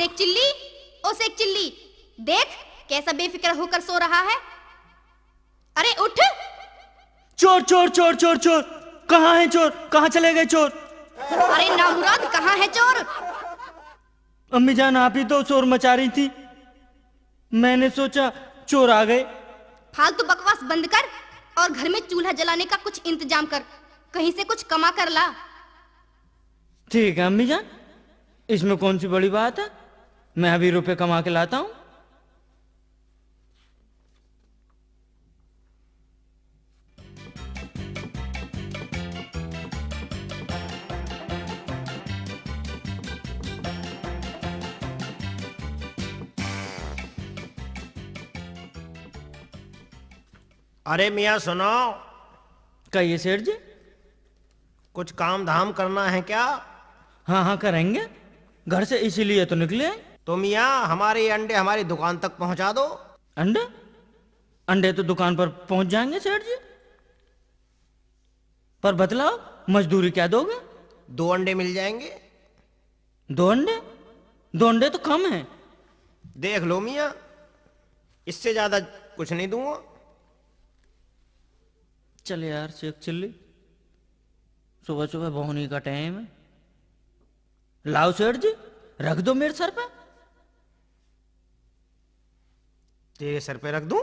Sheikh chilli, ओ Sheikh chilli, देख कैसा बेफिक्र होकर सो रहा है। अरे उठ। चोर चोर चोर चोर चोर, कहाँ है चोर? कहाँ चले गए चोर? अरे नामुराद, कहाँ है चोर? अम्मी जान, आप ही तो शोर मचा रही थी, मैंने सोचा चोर आ गए। फालतू बकवास बंद कर और घर में चूल्हा जलाने का कुछ इंतजाम कर, कहीं से कुछ कमा कर ला। ठीक है अम्मी जान, इसमें कौन सी बड़ी बात है, मैं अभी रुपए कमा के लाता हूं। अरे मियाँ सुनो, कहिए सेठ जी। कुछ काम धाम करना है क्या? हाँ हाँ करेंगे, घर से इसीलिए तो निकले हैं। तो मियाँ हमारे ये अंडे हमारी दुकान तक पहुंचा दो। अंडे? अंडे तो दुकान पर पहुंच जाएंगे सेठ जी, पर बतलाओ मजदूरी क्या दोगे? 2 अंडे मिल जाएंगे। 2 अंडे? 2 अंडे तो कम है। देख लो मियाँ, इससे ज्यादा कुछ नहीं दूंगा। चल यार शेख चिल्ली, सुबह सुबह भोनी का टाइम है, लाओ सेठ जी, रख दो मेरे सर पे। तेरे सर पे रख दूं?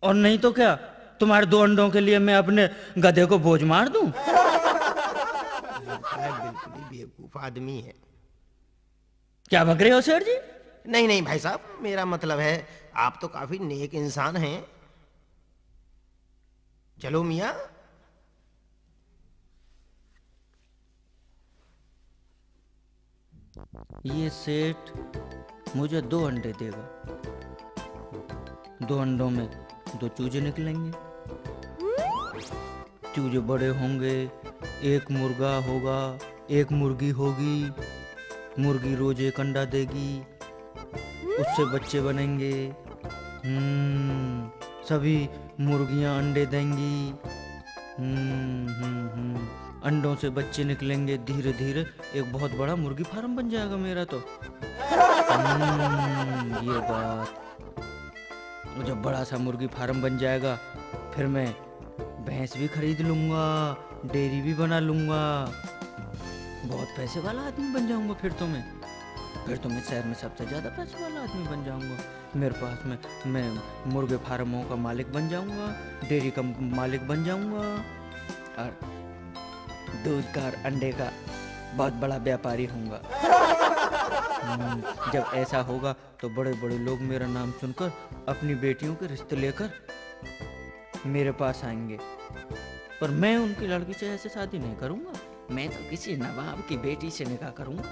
और नहीं तो क्या, तुम्हारे 2 अंडों के लिए मैं अपने गधे को बोझ मार दूं? बिल्कुल ही बेवकूफ आदमी है। क्या बक रहे हो सेठ जी? नहीं नहीं भाई साहब, मेरा मतलब है आप तो काफी नेक इंसान हैं। चलो मियाँ। ये सेठ मुझे 2 अंडे देगा, 2 अंडों में 2 चूजे निकलेंगे, चूजे बड़े होंगे, 1 मुर्गा होगा, 1 मुर्गी होगी, मुर्गी रोज 1 अंडा देगी, उससे बच्चे बनेंगे। सभी मुर्गियां अंडे देंगी। अंडों से बच्चे निकलेंगे, धीरे धीरे एक बहुत बड़ा मुर्गी फार्म बन जाएगा मेरा तो। ये बात, जब बड़ा सा मुर्गी फार्म बन जाएगा फिर मैं भैंस भी खरीद लूंगा, डेयरी भी बना लूंगा, बहुत पैसे वाला आदमी बन जाऊंगा। फिर तो मैं शहर में सबसे ज्यादा पैसे वाला आदमी बन जाऊंगा। मेरे पास में मैं मुर्गे फार्मों का मालिक बन जाऊंगा, डेयरी का मालिक बन जाऊंगा, और दूध का और अंडे का बहुत बड़ा व्यापारी होऊंगा। जब ऐसा होगा तो बड़े बड़े लोग मेरा नाम सुनकर अपनी बेटियों के रिश्ते लेकर मेरे पास आएंगे, पर मैं उनकी लड़की से ऐसे शादी नहीं करूंगा, मैं तो किसी नवाब की बेटी से निकाह करूंगा।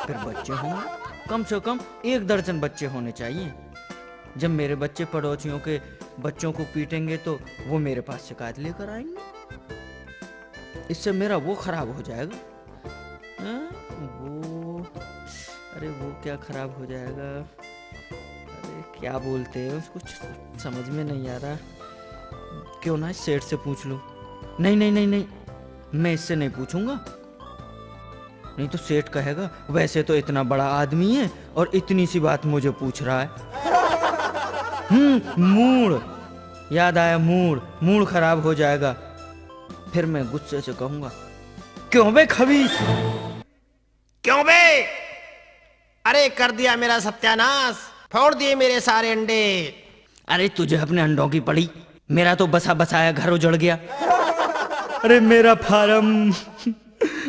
फिर बच्चे होंगे, कम से कम 1 दर्जन बच्चे होने चाहिए। जब मेरे बच्चे पड़ोसियों के बच्चों को पीटेंगे तो वो मेरे पास शिकायत लेकर आएंगे, इससे मेरा वो खराब हो जाएगा। वो क्या खराब हो जाएगा? अरे क्या बोलते हैं उसको, समझ में नहीं आ रहा। क्यों ना सेठ से पूछ लूं? नहीं नहीं नहीं नहीं, मैं इससे नहीं पूछूंगा, नहीं तो सेठ कहेगा वैसे तो इतना बड़ा आदमी है और इतनी सी बात मुझे पूछ रहा है। मूड याद आया, मूड खराब हो जाएगा। फिर मैं गुस्से से कहूंगा, क्यों बे खबीस? क्यों बे? अरे कर दिया मेरा सत्यानाश, फोड़ दिए मेरे सारे अंडे। अरे तुझे अपने अंडों की पड़ी, मेरा तो बसा बसाया घर उजड़ गया। अरे मेरा फार्म,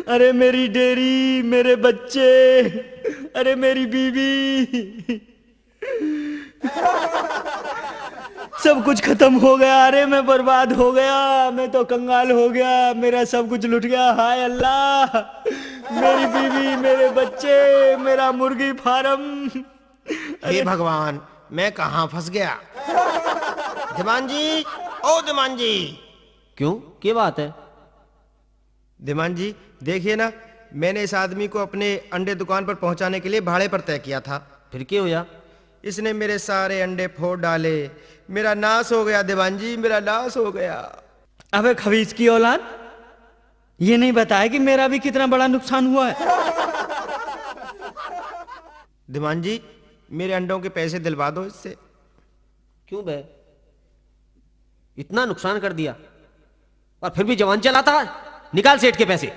अरे मेरी डेयरी, मेरे बच्चे, अरे मेरी बीवी, सब कुछ खत्म हो गया। अरे मैं बर्बाद हो गया, मैं तो कंगाल हो गया, मेरा सब कुछ लुट गया। हाय अल्लाह, मेरी बीवी, मेरे बच्चे, मेरा मुर्गी फार्म। हे भगवान, मैं कहाँ फंस गया? धीमान जी, ओ धीमान जी। क्यों, क्या बात है? धीमान जी देखिए ना, मैंने इस आदमी को अपने अंडे दुकान पर पहुंचाने के लिए भाड़े पर तय किया था। फिर क्या हुआ? इसने मेरे सारे अंडे फोड़ डाले, मेरा नाश हो गया दीवान जी, मेरा नाश हो गया। अबे खबीस की औलाद, ये नहीं बताया कि मेरा भी कितना बड़ा नुकसान हुआ है। दीवान जी, मेरे अंडों के पैसे दिलवा दो इससे। क्यों बे? इतना नुकसान कर दिया और फिर भी जवान चलाता है? निकाल सेठ के पैसे,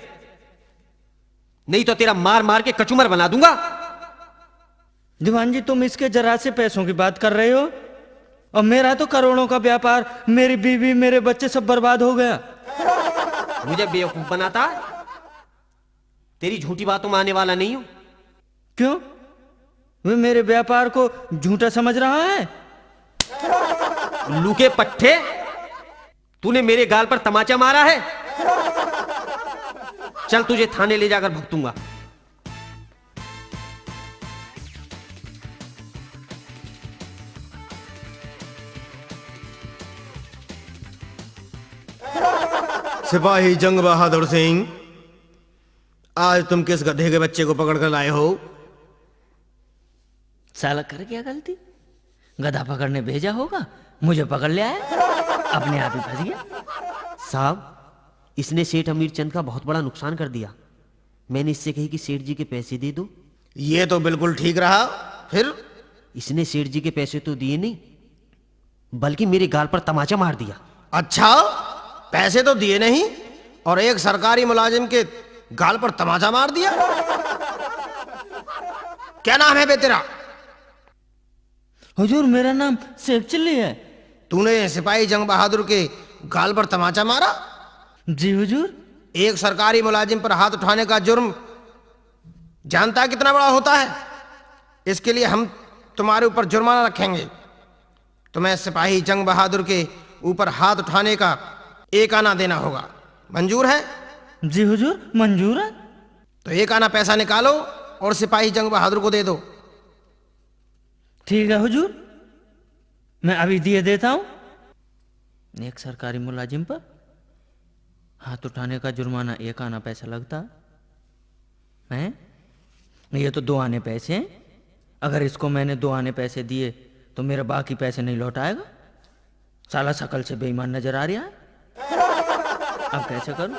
नहीं तो तेरा मार मार के कचूमर बना दूंगा। दीवान जी, तुम इसके जरा से पैसों की बात कर रहे हो, और मेरा तो करोड़ों का व्यापार, मेरी बीवी, मेरे बच्चे सब बर्बाद हो गया। मुझे बेवकूफ बनाता है? तेरी झूठी बातों में आने वाला नहीं हूं। क्यों? वे मेरे व्यापार को झूठा समझ रहा है? उल्लू के पट्टे, तूने मेरे गाल पर तमाचा मारा है। चल तुझे थाने ले जाकर भुगतूंगा। सिपाही जंग बहादुर सिंह, आज तुम किस गधे के बच्चे को पकड़ कर लाए हो? साला कर क्या गलती? गधा पकड़ने भेजा होगा, मुझे पकड़ ले आया, अपने आप ही फंस गया। साहब, इसने सेठ अमीर चंद का बहुत बड़ा नुकसान कर दिया। मैंने इससे कही कि सेठ जी के पैसे दे दो। ये तो बिल्कुल ठीक रहा। फिर? इसने सेठ जी के पैसे तो दिए नहीं, बल्कि मेरे गाल पर तमाचा मार दिया। अच्छा, पैसे तो दिए नहीं और एक सरकारी मुलाजिम के गाल पर तमाचा मार दिया। क्या नाम है बे तेरा? हुजूर, मेरा नाम शेख चिल्ली है। तूने सिपाही जंग बहादुर के गाल पर तमाचा मारा? जी हुजूर। एक सरकारी मुलाजिम पर हाथ उठाने का जुर्म जानता है कितना बड़ा होता है? इसके लिए हम तुम्हारे ऊपर जुर्माना रखेंगे। तुम्हें सिपाही जंग बहादुर के ऊपर हाथ उठाने का 1 आना देना होगा। मंजूर है? जी हुजूर, मंजूर है। तो 1 आना पैसा निकालो और सिपाही जंग बहादुर को दे दो। ठीक है हुजूर, मैं अभी दिए देता हूं। एक सरकारी मुलाजिम पर हाथ उठाने का जुर्माना 1 आना पैसा लगता है। ये तो 2 आने पैसे हैं। अगर इसको मैंने 2 आने पैसे दिए तो मेरे बाकी पैसे नहीं लौटाएगा। साला शकल से बेईमान नजर आ रहा है। अब कैसे करूं?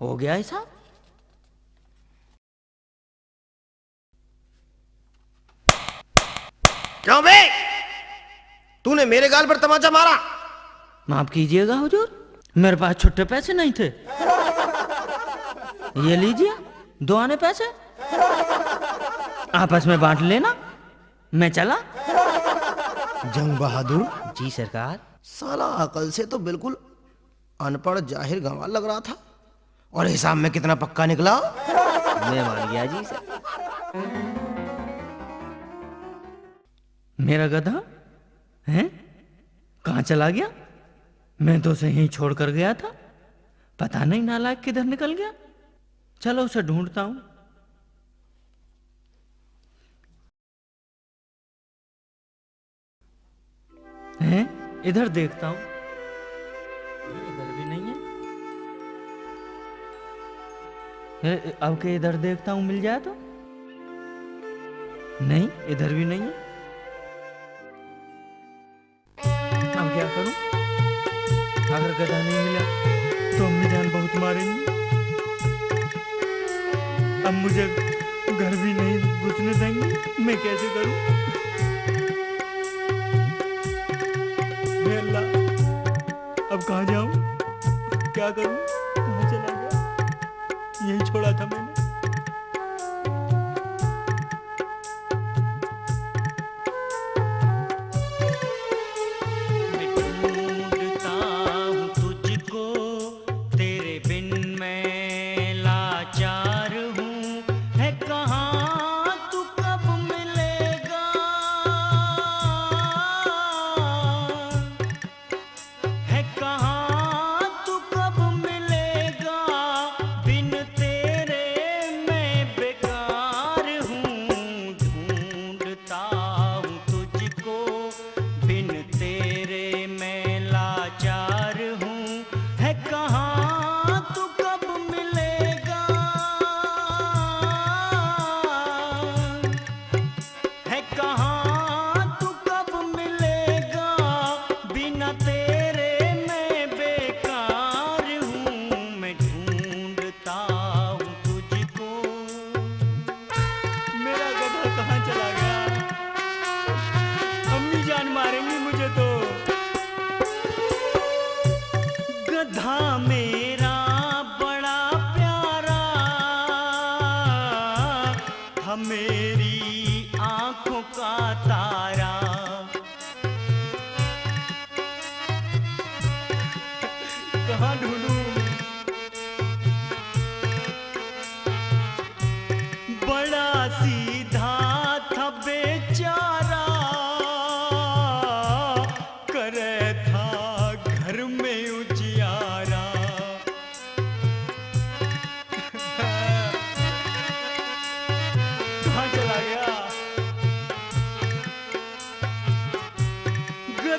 हो गया ऐसा। क्यों बे? तूने मेरे गाल पर तमाचा मारा? माफ कीजिएगा हुजूर, मेरे पास छुट्टे पैसे नहीं थे। ये लीजिए 2 आने पैसे, आपस में बांट लेना। मैं चला। जंग बहादुर, जी सरकार। साला अकल से तो बिल्कुल अनपढ़ जाहिर गंवार लग रहा था, और हिसाब में कितना पक्का निकला। मैं मान गया जी सर। मेरा गधा है कहाँ चला गया? मैं तो उसे यहीं छोड़ कर गया था। पता नहीं नालायक किधर निकल गया। चलो उसे ढूंढता हूं। हैं? इधर देखता हूं, इधर भी नहीं है। अब के इधर देखता हूं, मिल जाए तो। नहीं, इधर भी नहीं है। अब क्या करूं? अगर गधा नहीं मिला तो अम्मी जान बहुत मारेंगी। अब मुझे घर भी नहीं घुसने देंगे। मैं कैसे करूं? हे अल्लाह, अब कहाँ जाऊं? क्या करूं? कहाँ चला गया? यही छोड़ा था मैंने।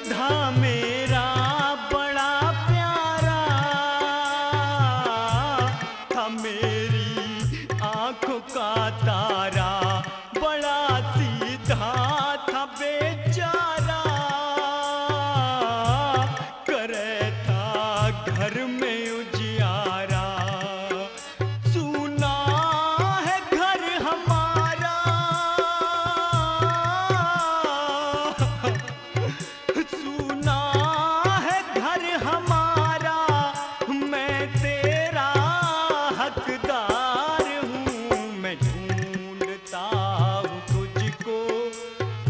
गधा मेरा बड़ा प्यारा था, मेरी आंखों का तारा बड़ा सीधा था बेचारा, करे था घर में उजियारा। सुना है घर हमारा, सुना है घर हमारा, मैं तेरा हकदार हूँ। मैं ढूंढता हूँ तुझको,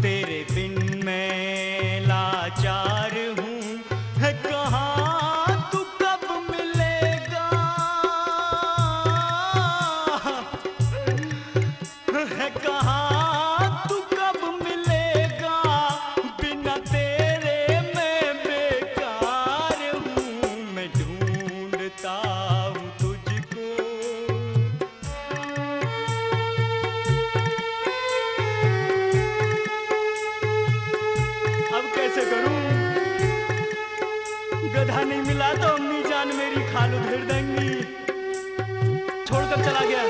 तेरे बिन मैं लाचार हूँ। है कहाँ तू कब मिलेगा, है कहाँ तू कब मिलेगा, बिना तेरे मैं बेकार हूँ। मैं ढूंढता हूँ तुझको। अब कैसे करूं, गधा नहीं मिला तो अम्मी जान मेरी खाल उधेड़ देंगी। छोड़कर चला गया।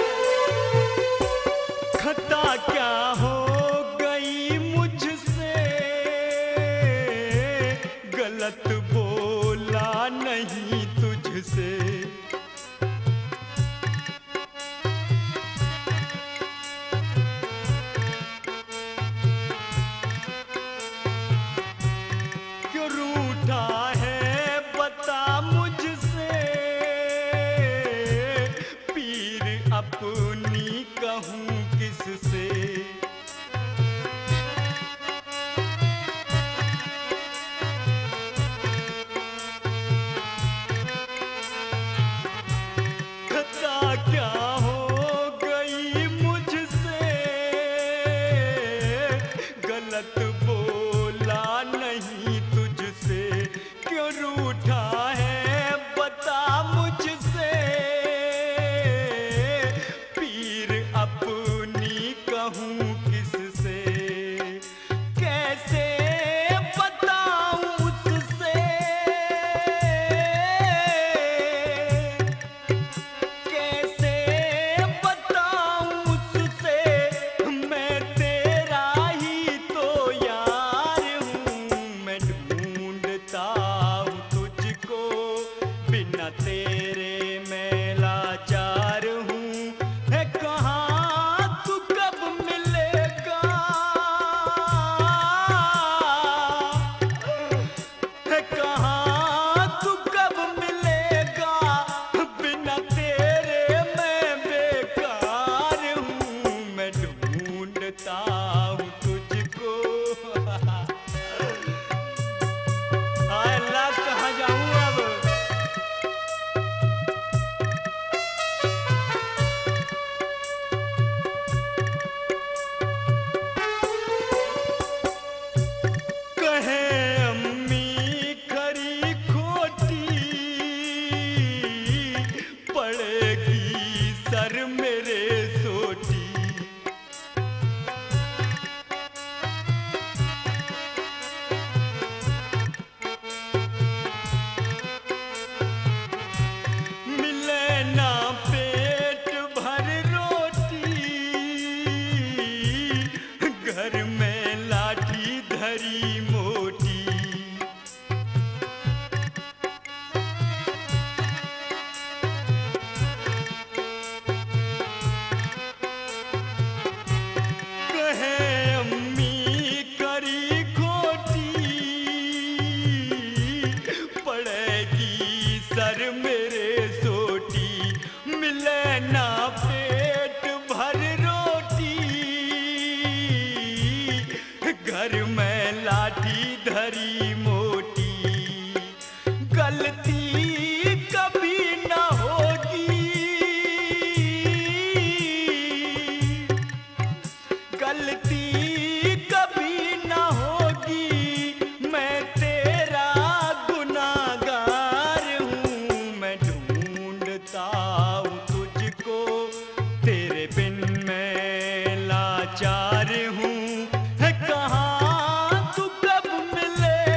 खता क्या हो गई मुझसे, गलत बोला नहीं तुझसे। क्यों रूठा है बता मुझसे, पीर अपनी कहूँ किससे। खता क्या हो गई मुझसे, गलत बोला नहीं तुझसे। क्यों रूठा है बता मुझसे, पीर अपनी कहूँ किससे। कैसे बताऊं उससे, कैसे बताऊं उससे, मैं तेरा ही तो यार हूँ। मैं ढूंढता हूँ तुझको, बिना तेरे मैं लाचार हूँ। है कहाँ तू कब मिलेगा, है कहाँ तू कब मिलेगा, बिना तेरे मैं बेकार हूँ। मैं ढूंढता हूँ तुझको। हाय अल्लाह, कहाँ जाऊँ अब। कहे अम्मी खरी खोटी, पड़ेगी सर मेरे सोटी। मिले ना पेट भर रोटी, घर में लाठी धरी मोटी। कहे अम्मी करी खोटी, पड़ेगी सर मेरे सोटी। मिले ना पेट भर रोटी, घर में लाठी धरी मोटी। गलती कभी न होगी, गलती कभी न होगी, मैं तेरा गुनाहगार हूँ। मैं ढूंढता हूँ तुझको, तेरे बिन मैं लाचार हूँ। है कहाँ तू कब मिले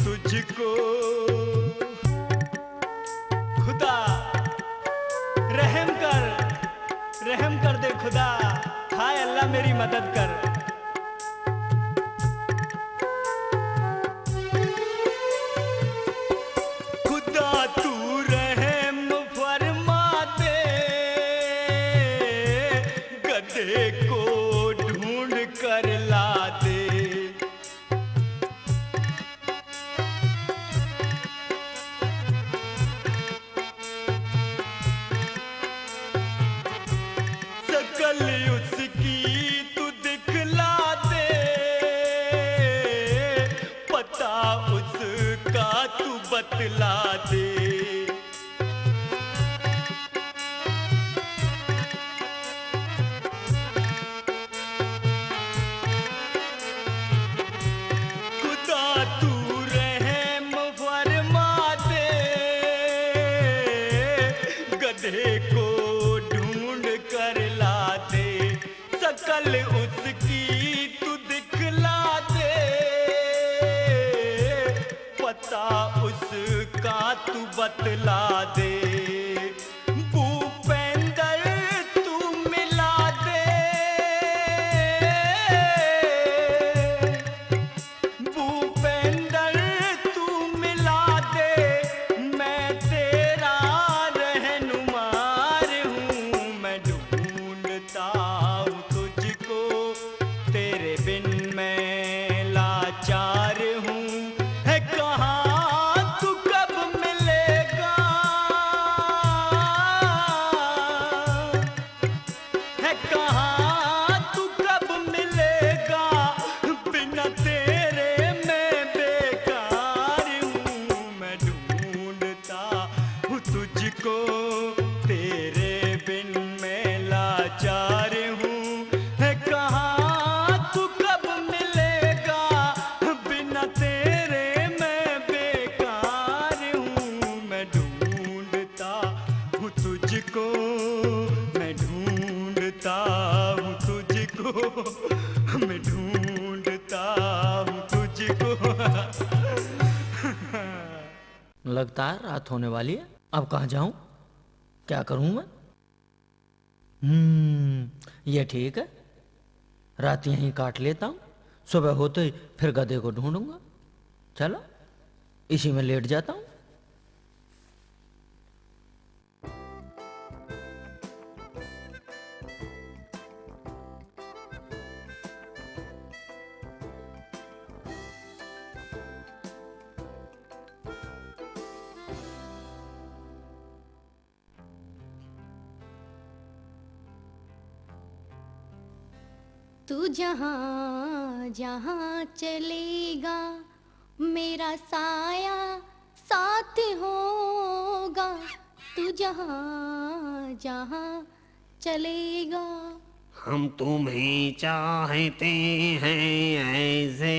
तुझको। खुदा रहम कर दे खुदा, हाय अल्लाह मेरी मदद कर। खुदा तू रहम फरमा दे, गधे को ढूंढ कर ला दे। शकल उसकी तू दिखला दे, पता उसका तू बतला दे। खुदा तू रहम फरमा दे, गधे को ढूंढ कर ला दे। शकल उसकी तू दिखला दे, पता उसका तू बतला दे। भूपेंद्र तू मिला दे, भूपेंद्र तू मिला दे। मैं तेरा रहनुमार हूँ, मैं ढूंढता हूँ तुझको, तेरे बिन मैं लाचार हूँ। है कहाँ तू कब मिलेगा, है कहाँ तू कब मिलेगा। बिना तेरे मैं बेकार हूँ, मैं ढूंढता हूँ तुझको, तेरे बिन मैं लाचार हूँ। है कहाँ तू कब मिलेगा, बिना तेरे मैं बेकार हूँ। मैं ढूंढता हूँ तुझको, मैं ढूंढता हूँ तुझको, मैं ढूंढता हूँ तुझको। लगता है रात होने वाली है। अब कहाँ जाऊं, क्या करूं मैं? ये ठीक है, रात यहीं काट लेता हूं, सुबह होते ही फिर गधे को ढूंढूंगा। चलो इसी में लेट जाता हूं। तू जहाँ जहाँ चलेगा, मेरा साया साथ होगा। तू जहाँ जहाँ चलेगा। हम तुम्हें चाहते हैं ऐसे,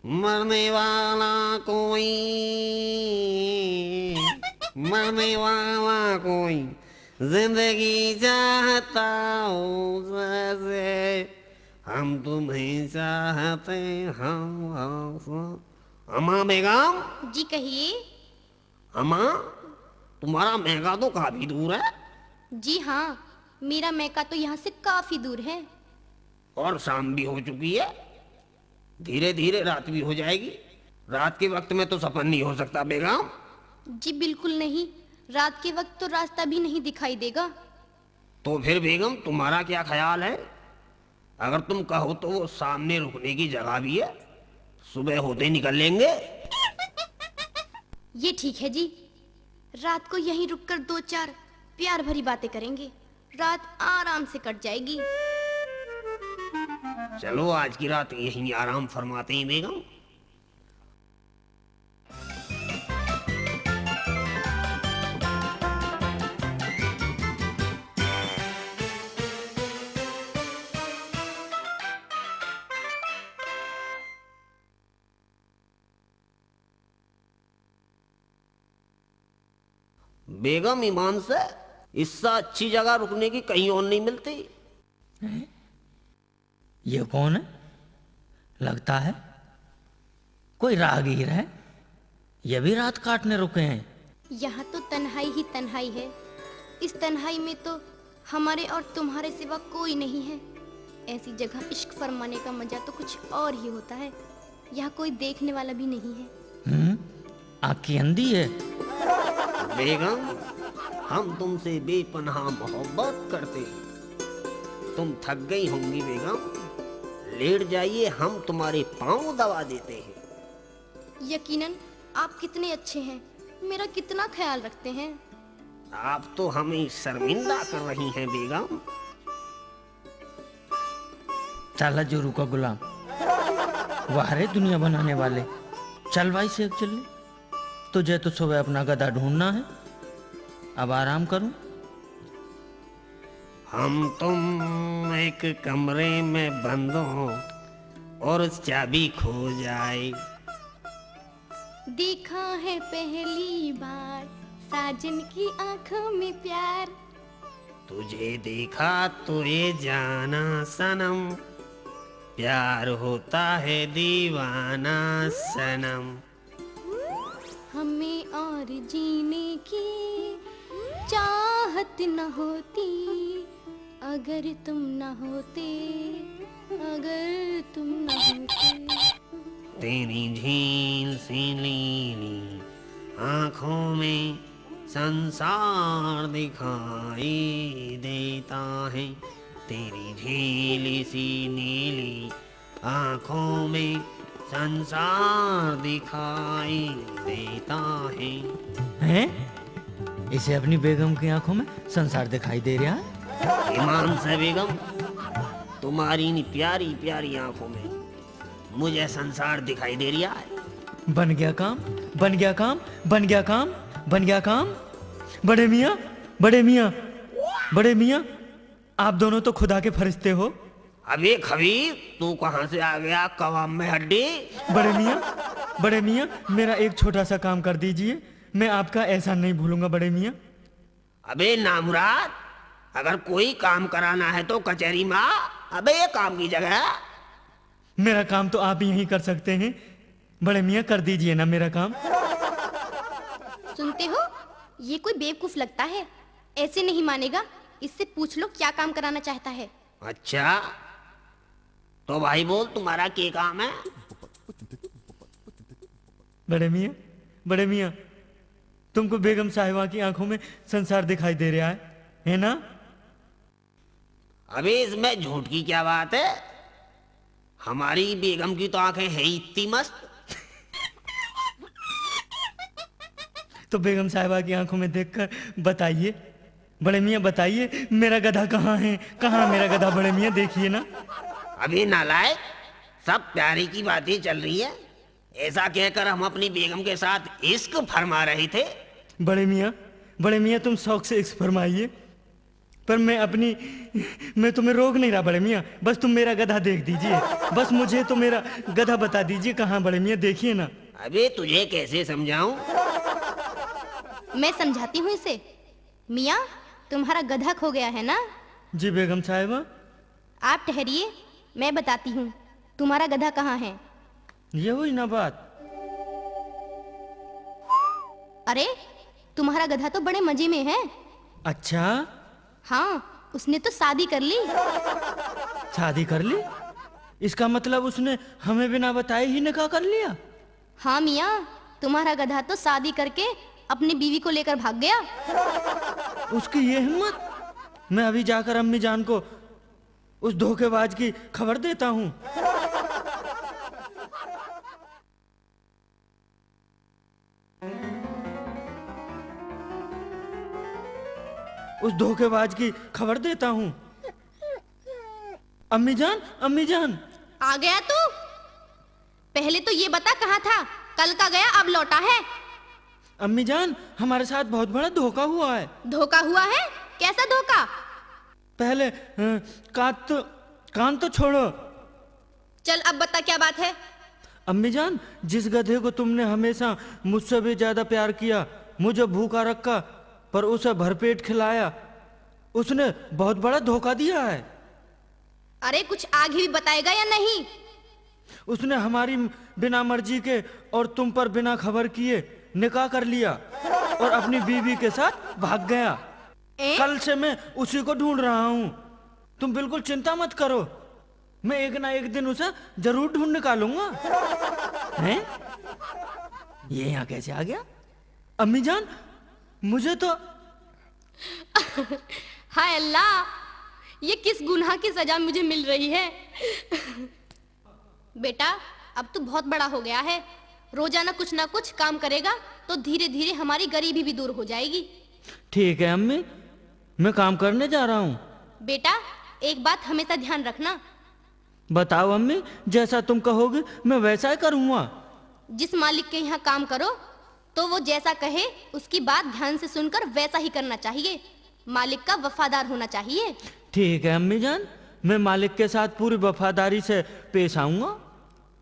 मरने वाला कोई, मरने वाला कोई जिंदगी चाहता हो जैसे। हम तुम्हें चाहते हम। अम्मा बेगम, जी कहिए। अम्मा तुम्हारा महंगा तो काफी दूर है। जी हाँ, मेरा मैका तो यहाँ से काफी दूर है। और शाम भी हो चुकी है, धीरे धीरे रात भी हो जाएगी। रात के वक्त में तो सफर नहीं हो सकता बेगम। जी बिल्कुल नहीं, रात के वक्त तो रास्ता भी नहीं दिखाई देगा। तो फिर बेगम तुम्हारा क्या ख्याल है? अगर तुम कहो तो वो सामने रुकने की जगह भी है, सुबह होते निकल लेंगे। ये ठीक है जी, रात को यहीं रुककर दो चार प्यार भरी बातें करेंगे, रात आराम से कट जाएगी। चलो आज की रात यहीं आराम फरमाते हैं बेगम। बेगम ईमान से इससे अच्छी जगह रुकने की कहीं और नहीं मिलती। ये कौन है? लगता है कोई राहगीर है। ये भी रात काटने रुके हैं? यहाँ तो तन्हाई ही तन्हाई है। इस तन्हाई में तो हमारे और तुम्हारे सिवा कोई नहीं है। ऐसी जगह इश्क फरमाने का मजा तो कुछ और ही होता है। यहाँ कोई देखने वाला भी नहीं है। आँखी अंधी है? बेगम, हम तुमसे बेपनाह मोहब्बत करते हैं। तुम थक गई होंगी बेगम, लेट जाइए, हम तुम्हारे पांव दबा देते हैं। यकीनन आप कितने अच्छे हैं, मेरा कितना ख्याल रखते हैं। आप तो हमें शर्मिंदा कर रही हैं बेगम। साला जोरू का गुलाम, वाहरे दुनिया बनाने वाले। चल भाई शेख चल, तुझे तो सुबह अपना गधा ढूंढना है, अब आराम करूं। हम तुम एक कमरे में बंद हो और चाबी खो जाए। देखा है पहली बार साजन की आंखों में प्यार। तुझे देखा तो ये जाना सनम, प्यार होता है दीवाना सनम। हमें और जीने की चाहत न होती अगर तुम न होते, अगर तुम न होते। तेरी झील सी नीली आँखों में संसार दिखाई देता है। तेरी झील सी नीली आँखों में संसार दिखाई देता है। हैं? इसे अपनी बेगम की आंखों में संसार दिखाई दे रहा है? ईमान से बेगम, तुम्हारी इन प्यारी प्यारी आंखों में मुझे संसार दिखाई दे रहा है। बन गया काम, बन गया काम, बन गया काम, बन गया काम। बड़े मियाँ, बड़े मियाँ, बड़े मियाँ, आप दोनों तो खुदा के फरिश्ते हो। अबे खबीर, तू कहाँ से आ गया कवाम में हड्डी? बड़े मियाँ, बड़े मियाँ, मेरा एक छोटा सा काम कर दीजिए, मैं आपका एहसान नहीं भूलूंगा बड़े मियाँ। अबे नामुराद, अगर कोई काम कराना है तो कचहरी में आ। अबे ये काम की जगह है। मेरा काम तो आप यहीं कर सकते हैं बड़े मियाँ, कर दीजिए ना मेरा काम। सुनते हो, ये कोई बेवकूफ लगता है, ऐसे नहीं मानेगा। इससे पूछ लो क्या काम कराना चाहता है। अच्छा तो भाई बोल, तुम्हारा क्या काम है? बड़े मियाँ, बड़े मियाँ, तुमको बेगम साहिबा की आंखों में संसार दिखाई दे रहा है ना? अबे इसमें झूठ की क्या बात है? हमारी बेगम की तो आंखें है ही इतनी मस्त। तो बेगम साहिबा की आंखों में देखकर बताइए बड़े मियाँ, बताइए मेरा गधा कहाँ है? कहाँ मेरा गधा बड़े मियाँ, देखिए ना। अभी नालायक, सब प्यारी की बातें चल रही है, ऐसा कहकर हम अपनी बेगम के साथ इश्क फरमा रहे थे। बड़े मियाँ, बड़े मियाँ, तुम शौक से इश्क फरमाइए, पर मैं तुम्हें रोक नहीं रहा बड़े मियाँ। बस तुम मेरा गधा देख दीजिए, बस मुझे तो मेरा गधा बता दीजिए कहाँ बड़े मियाँ, देखिए ना। अबे तुझे कैसे समझाऊं? मैं समझाती हूँ इसे। मियाँ, तुम्हारा गधा खो गया है ना? जी बेगम साहिबा। आप ठहरिए, मैं बताती हूँ तुम्हारा गधा कहाँ है। ये हुई ना बात। अरे तुम्हारा गधा तो बड़े मजे में है। अच्छा, हाँ, उसने तो शादी कर ली। शादी कर ली? इसका मतलब उसने हमें बिना बताए ही निकाह कर लिया? हाँ मियाँ, तुम्हारा गधा तो शादी करके अपनी बीवी को लेकर भाग गया। उसकी ये हिम्मत! मैं अभी जाकर अम्मी जान को उस धोखेबाज की खबर देता हूँ। उस धोखेबाज की खबर देता हूँ। अम्मी जान, अम्मी जान। आ गया तू? पहले तो ये बता कहाँ था? कल का गया अब लौटा है? अम्मी जान, हमारे साथ बहुत बड़ा धोखा हुआ है। धोखा हुआ है? कैसा धोखा? पहले कान तो छोड़ो। चल अब बता क्या बात है। अम्मी जान, जिस गधे को तुमने हमेशा मुझसे भी ज्यादा प्यार किया, मुझे भूखा रखा पर उसे भरपेट खिलाया, उसने बहुत बड़ा धोखा दिया है। अरे कुछ आगे भी बताएगा या नहीं? उसने हमारी बिना मर्जी के और तुम पर बिना खबर किए निकाह कर लिया और अपनी बीवी के साथ भाग गया। कल से मैं उसी को ढूंढ रहा हूँ। तुम बिल्कुल चिंता मत करो, मैं एक ना एक दिन उसे जरूर ढूंढ निकालूंगा। हैं? ये यहाँ कैसे आ गया? अम्मी जान, मुझे तो हाय अल्लाह, ये किस गुनाह की सजा मुझे मिल रही है। बेटा, अब तू बहुत बड़ा हो गया है, रोजाना कुछ ना कुछ काम करेगा तो धीरे धीरे हमारी गरीबी भी दूर हो जाएगी। ठीक है अम्मी, मैं काम करने जा रहा हूँ। बेटा, एक बात हमेशा ध्यान रखना। बताओ अम्मी, जैसा तुम कहोगे मैं वैसा ही करूँगा। जिस मालिक के यहाँ काम करो तो वो जैसा कहे उसकी बात ध्यान से सुनकर वैसा ही करना चाहिए। मालिक का वफादार होना चाहिए। ठीक है अम्मी जान, मैं मालिक के साथ पूरी वफादारी से पेश आऊंगा।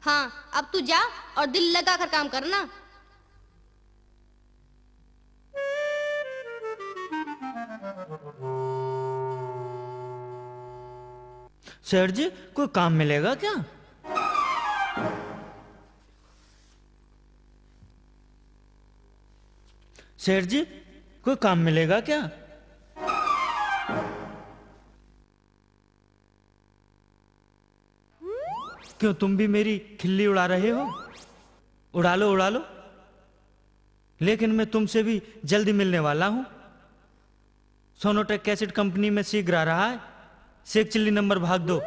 हाँ, अब तू जा और दिल लगा कर काम करना। सेठ जी, कोई काम मिलेगा क्या? सेठ जी, कोई काम मिलेगा क्या? क्यों, तुम भी मेरी खिल्ली उड़ा रहे हो? उड़ा लो उड़ा लो, लेकिन मैं तुमसे भी जल्दी मिलने वाला हूं। सोनोटेक कैसेट कंपनी में शीघ्र आ रहा है। शेख चिल्ली नंबर भाग 2।